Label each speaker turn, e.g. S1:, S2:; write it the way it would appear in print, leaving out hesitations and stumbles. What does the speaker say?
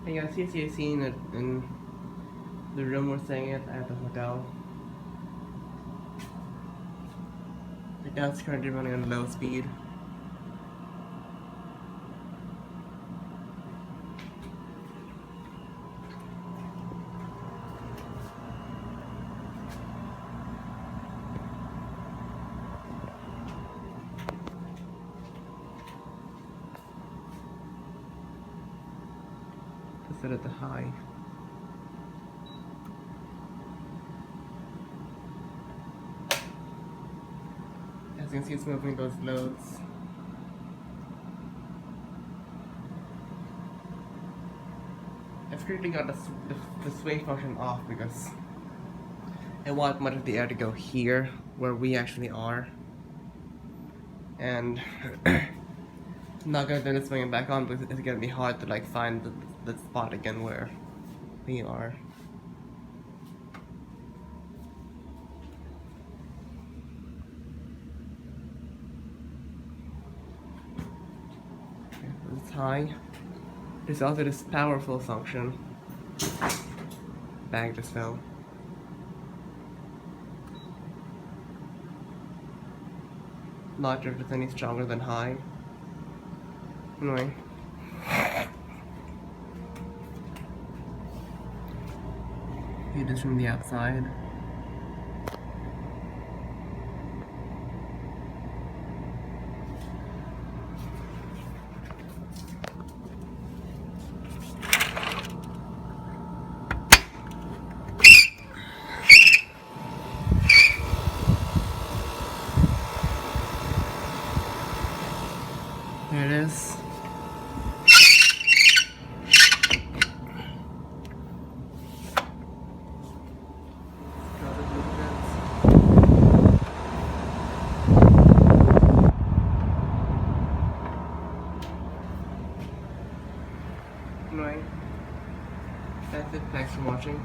S1: Hey guys, here's the AC in the room we're staying at the hotel. The gas is currently running on low speed. To set it to high. As you can see, it's moving those loads. I've currently got the sway function off because I want much of the air to go here, where we actually are. And I'm not gonna turn the swing back on because it's gonna be hard to like find the spot again where we are. Okay, it's high. There's also this powerful function. Bag just fell. Not sure if it's any stronger than high. Anyway. View this from the outside. There it is. Anyway, that's it. Thanks for watching.